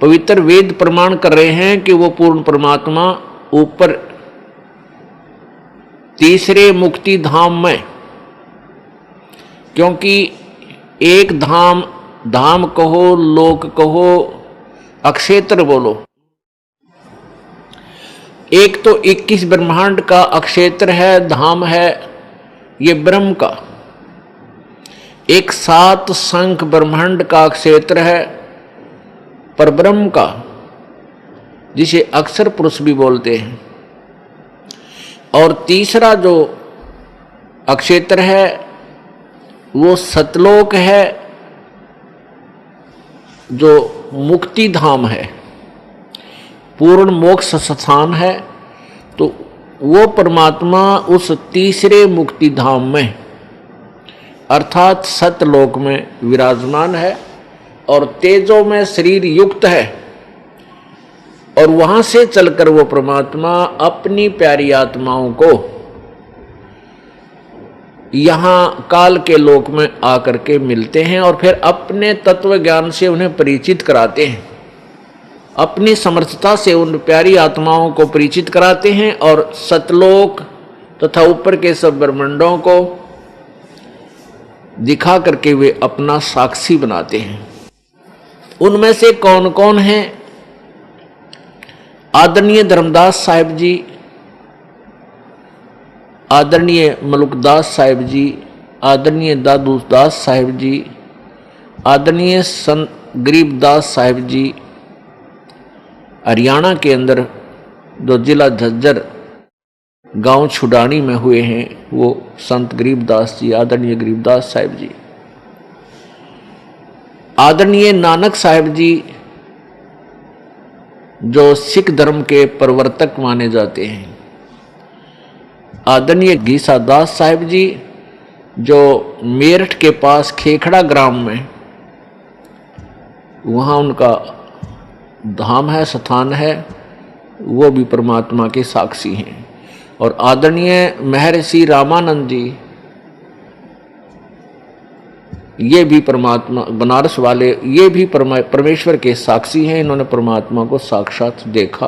पवित्र वेद प्रमाण कर रहे हैं कि वो पूर्ण परमात्मा ऊपर तीसरे मुक्ति धाम में, क्योंकि एक धाम, धाम कहो, लोक कहो, अक्षेत्र बोलो, एक तो 21 ब्रह्मांड का अक्षेत्र है, धाम है ये ब्रह्म का। एक 7 संख ब्रह्मांड का क्षेत्र है परब्रह्म का, जिसे अक्षर पुरुष भी बोलते हैं। और तीसरा जो अक्षेत्र है वो सतलोक है, जो मुक्ति धाम है, पूर्ण मोक्ष स्थान है। तो वो परमात्मा उस तीसरे मुक्ति धाम में अर्थात सतलोक में विराजमान है और तेजो में शरीर युक्त है। और वहां से चलकर वो परमात्मा अपनी प्यारी आत्माओं को यहां काल के लोक में आकर के मिलते हैं और फिर अपने तत्व ज्ञान से उन्हें परिचित कराते हैं, अपनी समर्थता से उन प्यारी आत्माओं को परिचित कराते हैं और सतलोक तथा ऊपर के सब ब्रह्मांडों को दिखा करके वे अपना साक्षी बनाते हैं। उनमें से कौन कौन हैं? आदरणीय धर्मदास साहिब जी, आदरणीय मलुकदास साहिब जी, आदरणीय दादू दास साहिब जी, आदरणीय संत गरीबदास साहिब जी, हरियाणा के अंदर जो जिला झज्जर गांव छुडानी में हुए हैं वो संत गरीबदास जी, आदरणीय गरीबदास साहिब जी, आदरणीय नानक साहिब जी जो सिख धर्म के प्रवर्तक माने जाते हैं, आदरणीय गीसा दास साहिब जी जो मेरठ के पास खेखड़ा ग्राम में वहाँ उनका धाम है, स्थान है, वो भी परमात्मा के साक्षी हैं। और आदरणीय महर्षि रामानंद जी, ये भी परमात्मा बनारस वाले, ये भी परमेश्वर के साक्षी हैं, इन्होंने परमात्मा को साक्षात देखा।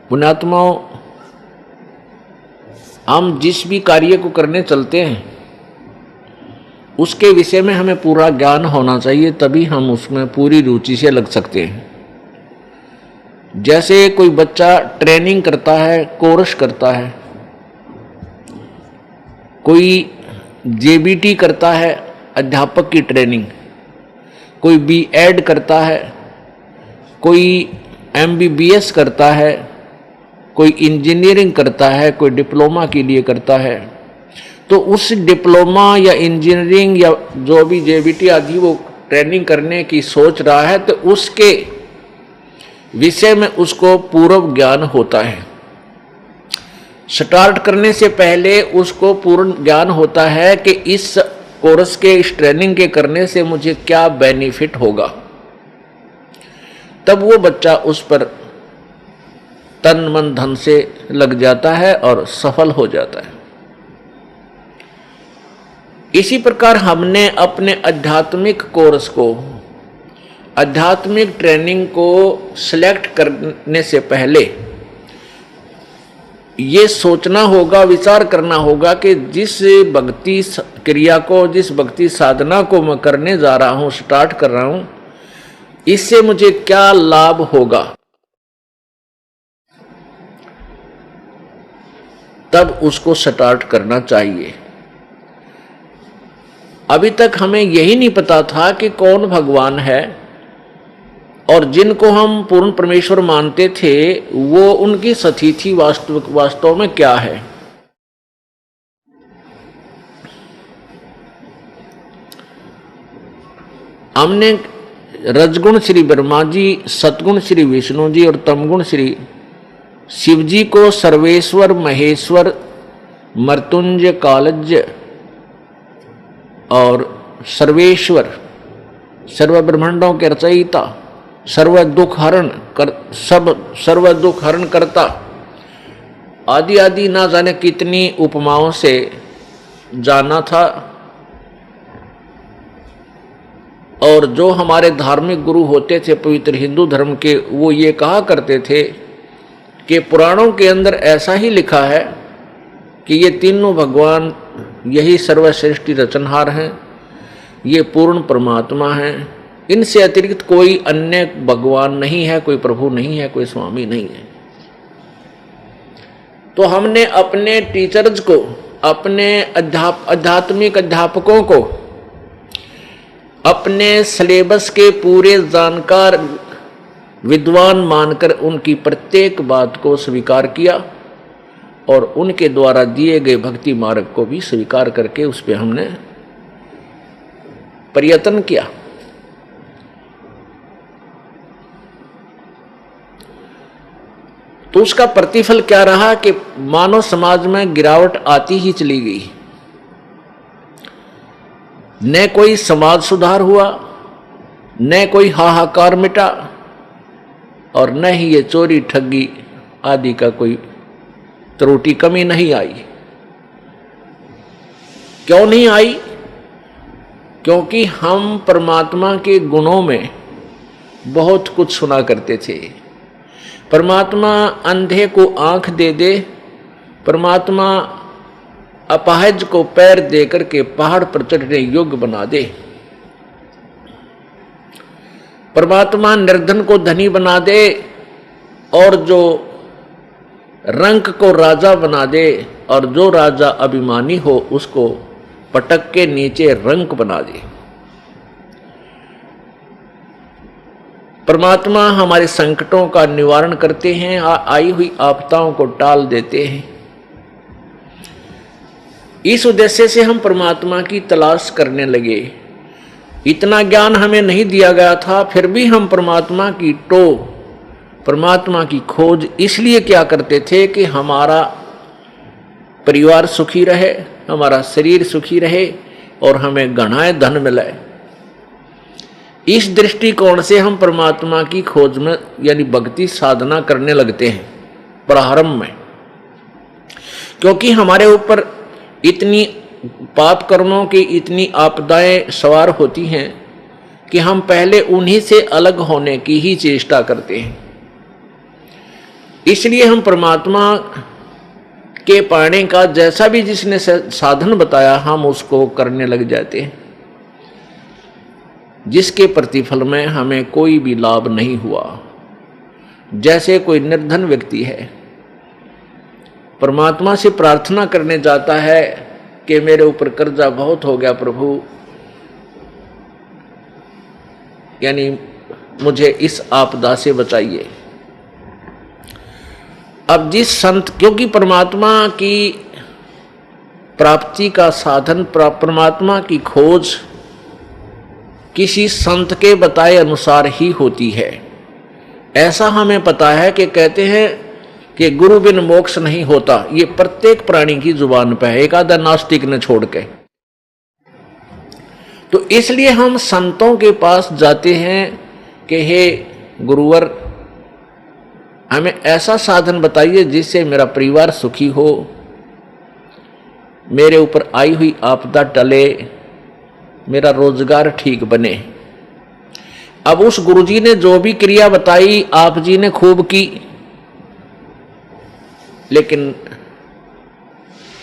पुण्यात्माओं, हम जिस भी कार्य को करने चलते हैं उसके विषय में हमें पूरा ज्ञान होना चाहिए, तभी हम उसमें पूरी रुचि से लग सकते हैं। जैसे कोई बच्चा ट्रेनिंग करता है, कोर्स करता है, कोई जेबीटी करता है अध्यापक की ट्रेनिंग, कोई बीएड करता है, कोई एमबीबीएस करता है, कोई इंजीनियरिंग करता है, कोई डिप्लोमा के लिए करता है, तो उस डिप्लोमा या इंजीनियरिंग या जो भी जेबीटी आदि वो ट्रेनिंग करने की सोच रहा है तो उसके विषय में उसको पूर्व ज्ञान होता है। स्टार्ट करने से पहले उसको पूर्ण ज्ञान होता है कि इस कोर्स के, इस ट्रेनिंग के करने से मुझे क्या बेनिफिट होगा। तब वो बच्चा उस पर तन मन धन से लग जाता है और सफल हो जाता है। इसी प्रकार हमने अपने आध्यात्मिक कोर्स को, आध्यात्मिक ट्रेनिंग को सिलेक्ट करने से पहले ये सोचना होगा, विचार करना होगा कि जिस भक्ति क्रिया को, जिस भक्ति साधना को मैं करने जा रहा हूं, स्टार्ट कर रहा हूं, इससे मुझे क्या लाभ होगा। तब उसको स्टार्ट करना चाहिए। अभी तक हमें यही नहीं पता था कि कौन भगवान है और जिनको हम पूर्ण परमेश्वर मानते थे वो उनकी स्थिति वास्तव में क्या है। हमने रजगुण श्री ब्रह्मा जी, सतगुण श्री विष्णु जी और तमगुण श्री शिव जी को सर्वेश्वर, महेश्वर, मृत्युंजय, कालज्य और सर्वेश्वर, सर्व ब्रह्मांडों के रचयिता, सर्व दुख हरण करता आदि आदि ना जाने कितनी उपमाओं से जाना था। और जो हमारे धार्मिक गुरु होते थे पवित्र हिंदू धर्म के, वो ये कहा करते थे कि पुराणों के अंदर ऐसा ही लिखा है कि ये तीनों भगवान यही सर्वश्रेष्ठ रचनहार हैं, ये पूर्ण परमात्मा हैं, इनसे अतिरिक्त कोई अन्य भगवान नहीं है, कोई प्रभु नहीं है, कोई स्वामी नहीं है। तो हमने अपने टीचर्स को, अपने आध्यात्मिक अध्यापकों को अपने सिलेबस के पूरे जानकार विद्वान मानकर उनकी प्रत्येक बात को स्वीकार किया और उनके द्वारा दिए गए भक्ति मार्ग को भी स्वीकार करके उस पर हमने प्रयत्न किया। तो उसका प्रतिफल क्या रहा कि मानव समाज में गिरावट आती ही चली गई। न कोई समाज सुधार हुआ, न कोई हाहाकार मिटा, और न ही ये चोरी ठगी आदि का कोई त्रुटि कमी नहीं आई। क्यों नहीं आई? क्योंकि हम परमात्मा के गुणों में बहुत कुछ सुना करते थे। परमात्मा अंधे को आंख दे दे, परमात्मा अपाहिज को पैर दे करके पहाड़ पर चढ़ने योग्य बना दे, परमात्मा निर्धन को धनी बना दे और जो रंक को राजा बना दे, और जो राजा अभिमानी हो उसको पटक के नीचे रंक बना दे। परमात्मा हमारे संकटों का निवारण करते हैं, आई हुई आपदाओं को टाल देते हैं। इस उद्देश्य से हम परमात्मा की तलाश करने लगे। इतना ज्ञान हमें नहीं दिया गया था, फिर भी हम परमात्मा की परमात्मा की खोज इसलिए क्या करते थे कि हमारा परिवार सुखी रहे, हमारा शरीर सुखी रहे और हमें घनाए धन मिले। इस दृष्टिकोण से हम परमात्मा की खोज में यानी भक्ति साधना करने लगते हैं प्रारंभ में, क्योंकि हमारे ऊपर इतनी पाप कर्मों की इतनी आपदाएं सवार होती हैं कि हम पहले उन्हीं से अलग होने की ही चेष्टा करते हैं। इसलिए हम परमात्मा के पाने का जैसा भी जिसने साधन बताया हम उसको करने लग जाते हैं, जिसके प्रतिफल में हमें कोई भी लाभ नहीं हुआ। जैसे कोई निर्धन व्यक्ति है, परमात्मा से प्रार्थना करने जाता है कि मेरे ऊपर कर्जा बहुत हो गया प्रभु, यानी मुझे इस आपदा से बचाइए। अब जिस संत, क्योंकि परमात्मा की प्राप्ति का साधन, परमात्मा की खोज किसी संत के बताए अनुसार ही होती है। ऐसा हमें पता है कि कहते हैं कि गुरु बिन मोक्ष नहीं होता, ये प्रत्येक प्राणी की जुबान पे है, एक आधा नास्तिक ने छोड़ के। तो इसलिए हम संतों के पास जाते हैं कि हे गुरुवर, हमें ऐसा साधन बताइए जिससे मेरा परिवार सुखी हो, मेरे ऊपर आई हुई आपदा टले, मेरा रोजगार ठीक बने। अब उस गुरुजी ने जो भी क्रिया बताई आप जी ने खूब की, लेकिन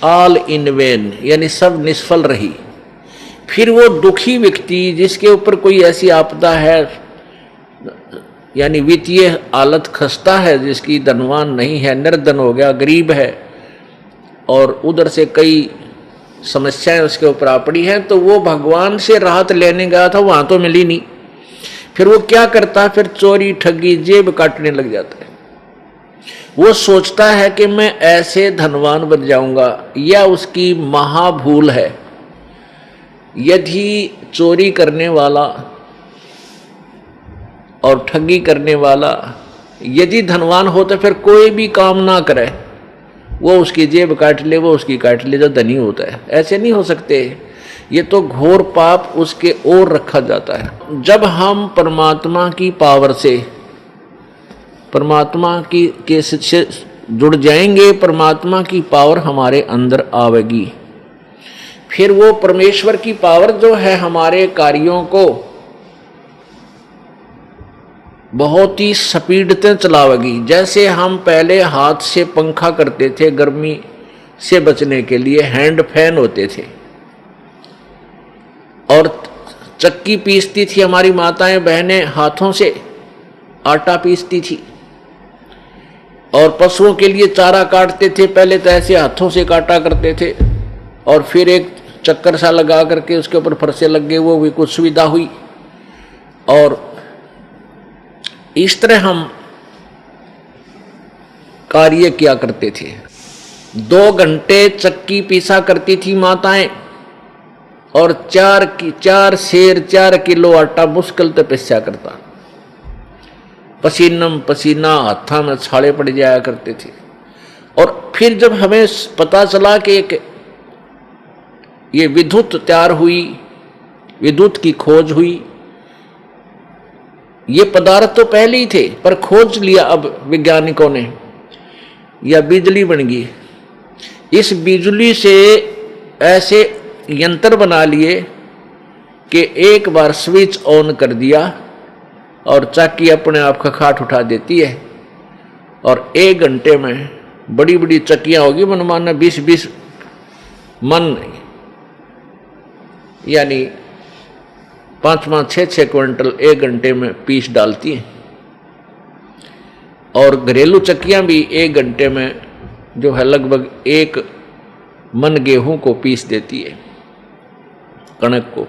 ऑल इन वेन, यानी सब निष्फल रही। फिर वो दुखी व्यक्ति जिसके ऊपर कोई ऐसी आपदा है, यानी वित्तीय हालत खस्ता है, जिसकी धनवान नहीं है, निर्धन हो गया, गरीब है, और उधर से कई समस्याएं उसके ऊपर आ पड़ी हैं, तो वो भगवान से राहत लेने गया था, वहां तो मिली नहीं। फिर वो क्या करता है, फिर चोरी ठगी जेब काटने लग जाता है। वो सोचता है कि मैं ऐसे धनवान बन जाऊंगा, या उसकी महाभूल है। यदि चोरी करने वाला और ठगी करने वाला यदि धनवान हो तो फिर कोई भी काम ना करे, वो उसकी जेब काट ले, वो उसकी काट ले जो धनी होता है। ऐसे नहीं हो सकते, ये तो घोर पाप उसके ओर रखा जाता है। जब हम परमात्मा की पावर से, परमात्मा की के से जुड़ जाएंगे, परमात्मा की पावर हमारे अंदर आवेगी, फिर वो परमेश्वर की पावर जो है हमारे कार्यों को बहुत ही स्पीड से चलावेगी। जैसे हम पहले हाथ से पंखा करते थे, गर्मी से बचने के लिए हैंड फैन होते थे, और चक्की पीसती थी हमारी माताएं बहनें, हाथों से आटा पीसती थी, और पशुओं के लिए चारा काटते थे, पहले तो ऐसे हाथों से काटा करते थे, और फिर एक चक्कर सा लगा करके उसके ऊपर फरसे लग गए, वो भी कुछ सुविधा हुई। और इस तरह हम कार्य किया करते थे। 2 घंटे चक्की पीसा करती थी माताएं, और 4 किलो आटा मुश्किल से पिसा करता। पसीनम पसीना, हाथा में छाले पड़ जाया करते थे। और फिर जब हमें पता चला कि ये विद्युत तैयार हुई, विद्युत की खोज हुई, ये पदार्थ तो पहले ही थे पर खोज लिया अब वैज्ञानिकों ने, या बिजली बन गई। इस बिजली से ऐसे यंत्र बना लिए कि एक बार स्विच ऑन कर दिया और चक्की अपने आप खखाट उठा देती है, और 1 घंटे में बड़ी बड़ी चक्कियां होगी, मनमाना 20-20 मन, यानी 5-5, 6-6 क्विंटल 1 घंटे में पीस डालती हैं। और घरेलू चक्कियां भी 1 घंटे में जो है लगभग 1 मन गेहूं को पीस देती है, कणक को।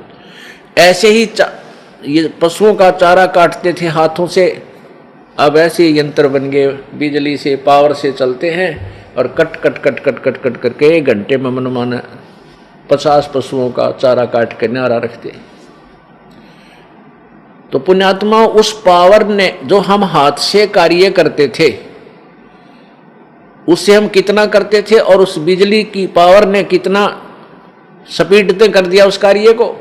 ऐसे ही ये पशुओं का चारा काटते थे हाथों से, अब ऐसे यंत्र बन गए, बिजली से, पावर से चलते हैं, और cut cut cut cut cut cut करके 1 घंटे में मनमाना 50 पशुओं का चारा काट के न्यारा रखते। तो पुण्यात्मा, उस पावर ने, जो हम हाथ से कार्य करते थे, उससे हम कितना करते थे, और उस बिजली की पावर ने कितना स्पीड से कर दिया उस कार्य को।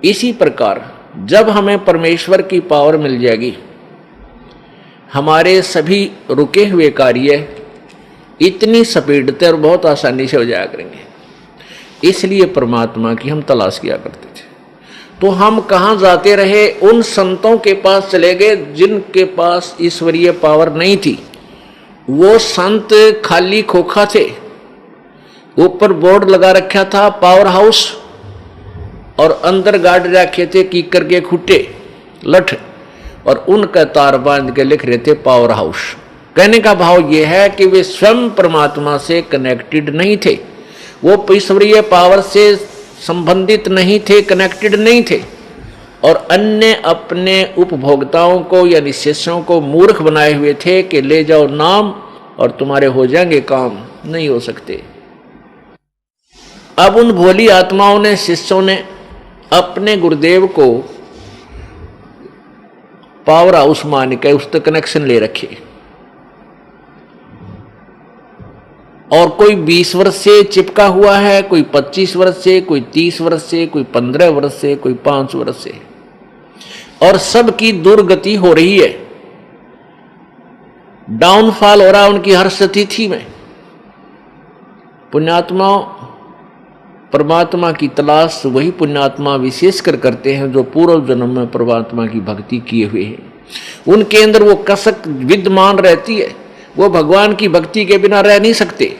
इसी प्रकार जब हमें परमेश्वर की पावर मिल जाएगी, हमारे सभी रुके हुए कार्य इतनी स्पीड से और बहुत आसानी से हो जाया करेंगे। इसलिए परमात्मा की हम तलाश किया करते थे। तो हम कहाँ जाते रहे? उन संतों के पास चले गए जिनके पास ईश्वरीय पावर नहीं थी। वो संत खाली खोखा थे, ऊपर बोर्ड लगा रखा था पावर हाउस, और अंदर गाड़ रखे थे कीकर के खुट्टे लठ, और उनका तार बांध के लिख रहे थे पावर हाउस। कहने का भाव यह है कि वे स्वयं परमात्मा से कनेक्टेड नहीं थे, वो ईश्वरीय पावर से संबंधित नहीं थे, कनेक्टेड नहीं थे, और अन्य अपने उपभोक्ताओं को यानी शिष्यों को मूर्ख बनाए हुए थे कि ले जाओ नाम और तुम्हारे हो जाएंगे काम। नहीं हो सकते। अब उन भोली आत्माओं ने, शिष्यों ने अपने गुरुदेव को पावर हाउस मान के उस तक कनेक्शन ले रखे, और कोई 20 वर्ष से चिपका हुआ है, कोई 25 वर्ष से, कोई 30 वर्ष से, कोई 15 वर्ष से, कोई 5 वर्ष से, और सबकी दुर्गति हो रही है, डाउनफॉल हो रहा है उनकी हर स्थिति में। पुण्यात्मा, परमात्मा की तलाश वही पुण्यात्मा विशेषकर करते हैं जो पूर्व जन्म में परमात्मा की भक्ति किए हुए हैं। उनके अंदर वो कसक विद्यमान रहती है, वो भगवान की भक्ति के बिना रह नहीं सकते।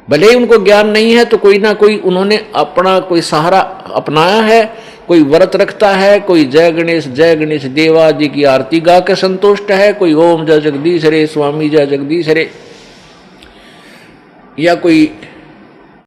भले ही उनको ज्ञान नहीं है तो कोई ना कोई उन्होंने अपना कोई सहारा अपनाया है, कोई व्रत रखता है, कोई जय गणेश देवा जी की आरती गा के संतुष्ट है, कोई ओम जय जगदीश रे स्वामी जय जगदीश रे, या कोई